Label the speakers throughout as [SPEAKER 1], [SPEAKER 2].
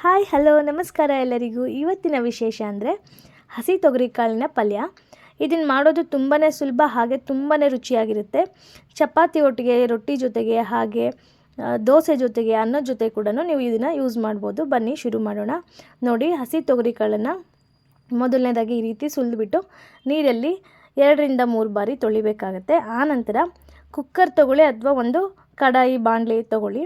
[SPEAKER 1] Hi hello ನಮಸ್ಕಾರ ಎಲ್ಲರಿಗೂ. ಇವತ್ತಿನ ವಿಶೇಷ ಅಂದರೆ ಹಸಿ ತೊಗರಿಕಾಳಿನ ಪಲ್ಯ. ಇದನ್ನು ಮಾಡೋದು ತುಂಬಾ ಸುಲಭ, ಹಾಗೆ ತುಂಬಾ ರುಚಿಯಾಗಿರುತ್ತೆ. ಚಪಾತಿ ಒಟ್ಟಿಗೆ, ರೊಟ್ಟಿ ಜೊತೆಗೆ, ಹಾಗೆ ದೋಸೆ ಜೊತೆಗೆ, ಅನ್ನದ ಜೊತೆ ಕೂಡ ನೀವು ಇದನ್ನು ಯೂಸ್ ಮಾಡ್ಬೋದು. ಬನ್ನಿ ಶುರು ಮಾಡೋಣ. ನೋಡಿ, ಹಸಿ ತೊಗರಿಕಾಳನ್ನು ಮೊದಲನೇದಾಗಿ ಈ ರೀತಿ ಸುಲಿದ್ಬಿಟ್ಟು ನೀರಲ್ಲಿ 2-3 ಬಾರಿ ತೊಳಿಬೇಕಾಗತ್ತೆ. ಆನಂತರ ಕುಕ್ಕರ್ ತೊಗೊಳ್ಳಿ ಅಥವಾ ಒಂದು ಕಡಾಯಿ ಬಾಣಲೆ ತೊಗೊಳ್ಳಿ.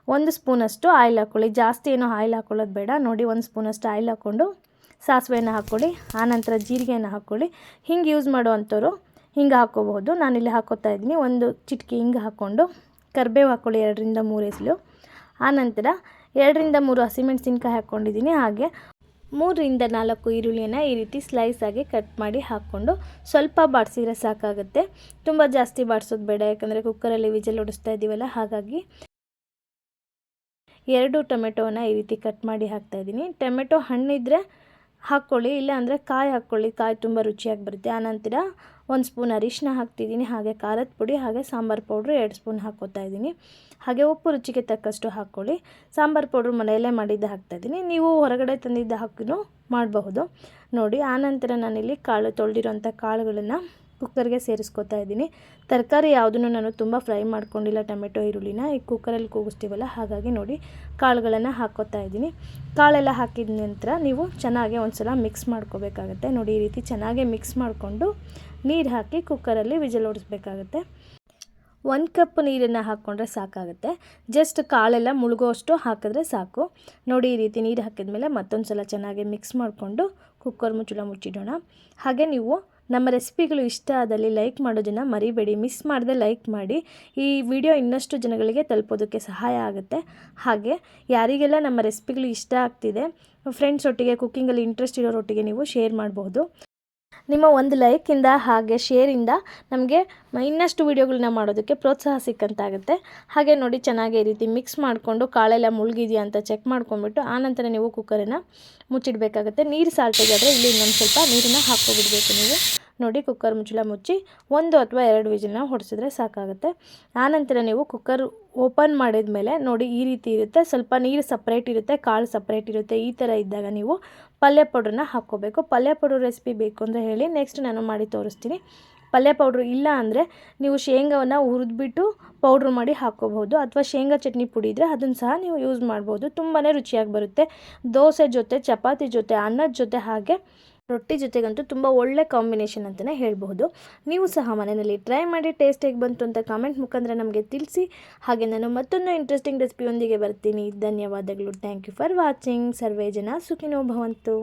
[SPEAKER 1] 1 ಸ್ಪೂನಷ್ಟು ಆಯಿಲ್ ಹಾಕ್ಕೊಳ್ಳಿ. ಜಾಸ್ತಿ ಏನೋ ಆಯಿಲ್ ಹಾಕ್ಕೊಳ್ಳೋದು ಬೇಡ. ನೋಡಿ, 1 ಸ್ಪೂನಷ್ಟು ಆಯಿಲ್ ಹಾಕ್ಕೊಂಡು ಸಾಸಿವೆಯನ್ನು ಹಾಕ್ಕೊಳ್ಳಿ. ಆನಂತರ ಜೀರಿಗೆಯನ್ನು ಹಾಕ್ಕೊಳ್ಳಿ. ಹಿಂಗೆ ಯೂಸ್ ಮಾಡುವಂಥವ್ರು ಹಿಂಗೆ ಹಾಕ್ಕೋಬಹುದು. ನಾನಿಲ್ಲಿ ಹಾಕ್ಕೋತಾ ಇದ್ದೀನಿ. 1 ಚಿಟಿಕೆ ಹಿಂಗೆ ಹಾಕ್ಕೊಂಡು ಕರಿಬೇವು ಹಾಕ್ಕೊಳ್ಳಿ, 2-3 ಎಸಳು. ಆನಂತರ 2-3 ಹಸಿಮೆಣಸಿನ್ಕಾಯಿ ಹಾಕ್ಕೊಂಡಿದ್ದೀನಿ. ಹಾಗೆ 3-4 ಈರುಳ್ಳಿಯನ್ನು ಈ ರೀತಿ ಸ್ಲೈಸ್ ಆಗಿ ಕಟ್ ಮಾಡಿ ಹಾಕ್ಕೊಂಡು ಸ್ವಲ್ಪ ಬಾಡಿಸಿದ್ರೆ ಸಾಕಾಗುತ್ತೆ. ತುಂಬ ಜಾಸ್ತಿ ಬಾಡಿಸೋದು ಬೇಡ, ಯಾಕಂದರೆ ಕುಕ್ಕರಲ್ಲಿ ವಿಜಲ್ ಹೊಡಿಸ್ತಾ ಇದ್ದೀವಲ್ಲ. ಹಾಗಾಗಿ 2 ಟೊಮೆಟೊವನ್ನು ಈ ರೀತಿ ಕಟ್ ಮಾಡಿ ಹಾಕ್ತಾಯಿದ್ದೀನಿ. ಟೊಮೆಟೊ ಹಣ್ಣಿದ್ರೆ ಹಾಕ್ಕೊಳ್ಳಿ, ಇಲ್ಲ ಅಂದರೆ ಕಾಯಿ ಹಾಕ್ಕೊಳ್ಳಿ. ಕಾಯಿ ತುಂಬ ರುಚಿಯಾಗಿ ಬರುತ್ತೆ. ಆನಂತರ 1 ಸ್ಪೂನ್ ಅರಿಶಿನ ಹಾಕ್ತಿದ್ದೀನಿ. ಹಾಗೆ ಖಾರದ ಪುಡಿ, ಹಾಗೆ ಸಾಂಬಾರು ಪೌಡ್ರು 2 ಸ್ಪೂನ್ ಹಾಕ್ಕೋತಾ ಇದ್ದೀನಿ. ಹಾಗೆ ಉಪ್ಪು ರುಚಿಗೆ ತಕ್ಕಷ್ಟು ಹಾಕ್ಕೊಳ್ಳಿ. ಸಾಂಬಾರು ಪೌಡ್ರು ಮನೆಯಲ್ಲೇ ಮಾಡಿದ್ದು ಹಾಕ್ತಾಯಿದ್ದೀನಿ. ನೀವು ಹೊರಗಡೆ ತಂದಿದ್ದು ಹಾಕಿನೂ ಮಾಡಬಹುದು. ನೋಡಿ, ಆನಂತರ ನಾನಿಲ್ಲಿ ತೊಳೆದಿರೋಂಥ ಕಾಳುಗಳನ್ನು ಕುಕ್ಕರ್ಗೆ ಸೇರಿಸ್ಕೊತಾ ಇದ್ದೀನಿ. ತರಕಾರಿ ಯಾವುದನ್ನು ನಾನು ತುಂಬ ಫ್ರೈ ಮಾಡ್ಕೊಂಡಿಲ್ಲ. ಟೊಮೆಟೊ ಈರುಳ್ಳಿನ ಈ ಕುಕ್ಕರಲ್ಲಿ ಕೂಗಿಸ್ತೀವಲ್ಲ, ಹಾಗಾಗಿ ನೋಡಿ ಕಾಳುಗಳನ್ನು ಹಾಕ್ಕೋತಾ ಇದ್ದೀನಿ. ಕಾಳೆಲ್ಲ ಹಾಕಿದ ನಂತರ ನೀವು ಚೆನ್ನಾಗಿ ಒಂದು ಸಲ ಮಿಕ್ಸ್ ಮಾಡ್ಕೋಬೇಕಾಗತ್ತೆ. ನೋಡಿ, ಈ ರೀತಿ ಚೆನ್ನಾಗಿ ಮಿಕ್ಸ್ ಮಾಡಿಕೊಂಡು ನೀರು ಹಾಕಿ ಕುಕ್ಕರಲ್ಲಿ ವಿಜಲ್ ಹೊಡಿಸ್ಬೇಕಾಗತ್ತೆ. 1 ಕಪ್ ನೀರನ್ನು ಹಾಕ್ಕೊಂಡ್ರೆ ಸಾಕಾಗುತ್ತೆ. ಜಸ್ಟ್ ಕಾಳೆಲ್ಲ ಮುಳುಗೋಷ್ಟು ಹಾಕಿದ್ರೆ ಸಾಕು. ನೋಡಿ, ಈ ರೀತಿ ನೀರು ಹಾಕಿದ್ಮೇಲೆ ಮತ್ತೊಂದು ಸಲ ಚೆನ್ನಾಗಿ ಮಿಕ್ಸ್ ಮಾಡಿಕೊಂಡು ಕುಕ್ಕರ್ ಮುಚ್ಚಳ ಮುಚ್ಚಿಡೋಣ. ಹಾಗೆ ನೀವು ನಮ್ಮ ರೆಸಿಪಿಗಳು ಇಷ್ಟ ಆದಲ್ಲಿ ಲೈಕ್ ಮಾಡೋದನ್ನು ಮರಿಬೇಡಿ. ಮಿಸ್ ಮಾಡದೆ ಲೈಕ್ ಮಾಡಿ. ಈ ವಿಡಿಯೋ ಇನ್ನಷ್ಟು ಜನಗಳಿಗೆ ತಲುಪೋದಕ್ಕೆ ಸಹಾಯ ಆಗುತ್ತೆ. ಹಾಗೆ ಯಾರಿಗೆಲ್ಲ ನಮ್ಮ ರೆಸಿಪಿಗಳು ಇಷ್ಟ ಆಗ್ತಿದೆ, ಫ್ರೆಂಡ್ಸ್ ಒಟ್ಟಿಗೆ, ಕುಕ್ಕಿಂಗಲ್ಲಿ ಇಂಟ್ರೆಸ್ಟ್ ಇರೋರೊಟ್ಟಿಗೆ ನೀವು ಶೇರ್ ಮಾಡಬಹುದು. ನಿಮ್ಮ ಒಂದು ಲೈಕಿಂದ ಹಾಗೆ ಶೇರಿಂದ ನಮಗೆ ಇನ್ನಷ್ಟು ವೀಡಿಯೋಗಳನ್ನ ಮಾಡೋದಕ್ಕೆ ಪ್ರೋತ್ಸಾಹ ಸಿಕ್ಕಂತಾಗುತ್ತೆ. ಹಾಗೆ ನೋಡಿ, ಚೆನ್ನಾಗಿ ಈ ರೀತಿ ಮಿಕ್ಸ್ ಮಾಡಿಕೊಂಡು ಕಾಳೆಲ್ಲ ಮುಳುಗಿದೆಯಾ ಅಂತ ಚೆಕ್ ಮಾಡ್ಕೊಂಡ್ಬಿಟ್ಟು ಆನಂತರ ನೀವು ಕುಕ್ಕರನ್ನು ಮುಚ್ಚಿಡಬೇಕಾಗುತ್ತೆ. ನೀರು ಸಾಲ್ಟೇಜ್ ಆದರೆ ಇಲ್ಲಿ ಇನ್ನೊಂದು ಸ್ವಲ್ಪ ನೀರನ್ನು ಹಾಕ್ಕೊಬಿಡಬೇಕು ನೀವು. ನೋಡಿ, ಕುಕ್ಕರ್ ಮುಚ್ಚಳ ಮುಚ್ಚಿ 1 ಅಥವಾ 2 ವಿಜಿಲ್ನ ಹೊಡೆಸಿದ್ರೆ ಸಾಕಾಗುತ್ತೆ. ಆನಂತರ ನೀವು ಕುಕ್ಕರ್ ಓಪನ್ ಮಾಡಿದ ಮೇಲೆ ನೋಡಿ, ಈ ರೀತಿ ಇರುತ್ತೆ. ಸ್ವಲ್ಪ ನೀರು ಸಪ್ರೇಟ್ ಇರುತ್ತೆ, ಕಾಳು ಸಪ್ರೇಟ್ ಇರುತ್ತೆ. ಈ ಥರ ಇದ್ದಾಗ ನೀವು ಪಲ್ಯ ಪೌಡ್ರನ್ನ ಹಾಕ್ಕೋಬೇಕು. ಪಲ್ಯ ಪೌಡ್ರ್ ರೆಸಿಪಿ ಬೇಕು ಅಂದರೆ ಹೇಳಿ, ನೆಕ್ಸ್ಟ್ ನಾನು ಮಾಡಿ ತೋರಿಸ್ತೀನಿ. ಪಲ್ಯ ಪೌಡ್ರು ಇಲ್ಲ ಅಂದರೆ ನೀವು ಶೇಂಗಾವನ್ನು ಹುರಿದ್ಬಿಟ್ಟು ಪೌಡ್ರ್ ಮಾಡಿ ಹಾಕ್ಕೋಬಹುದು, ಅಥವಾ ಶೇಂಗಾ ಚಟ್ನಿ ಪುಡಿ ಇದ್ದರೆ ಅದನ್ನು ಸಹ ನೀವು ಯೂಸ್ ಮಾಡ್ಬೋದು. ತುಂಬಾ ರುಚಿಯಾಗಿ ಬರುತ್ತೆ. ದೋಸೆ ಜೊತೆ, ಚಪಾತಿ ಜೊತೆ, ಅನ್ನದ ಜೊತೆ, ಹಾಗೆ ರೊಟ್ಟಿ ಜೊತೆಗಂತೂ ತುಂಬ ಒಳ್ಳೆ ಕಾಂಬಿನೇಷನ್ ಅಂತಲೇ ಹೇಳ್ಬೋದು. ನೀವು ಸಹ ಮನೆಯಲ್ಲಿ ಟ್ರೈ ಮಾಡಿ ಟೇಸ್ಟ್ ಹೇಗೆ ಬಂತು ಅಂತ ಕಾಮೆಂಟ್ ಮುಖಾಂತರ ನಮಗೆ ತಿಳಿಸಿ. ಹಾಗೆ ನಾನು ಮತ್ತೊಂದು ಇಂಟ್ರೆಸ್ಟಿಂಗ್ ರೆಸಿಪಿಯೊಂದಿಗೆ ಬರ್ತೀನಿ. ಧನ್ಯವಾದಗಳು. Thank you for watching. ಸರ್ವೇ ಜನ ಸುಖಿನೋ ಭವಂತು.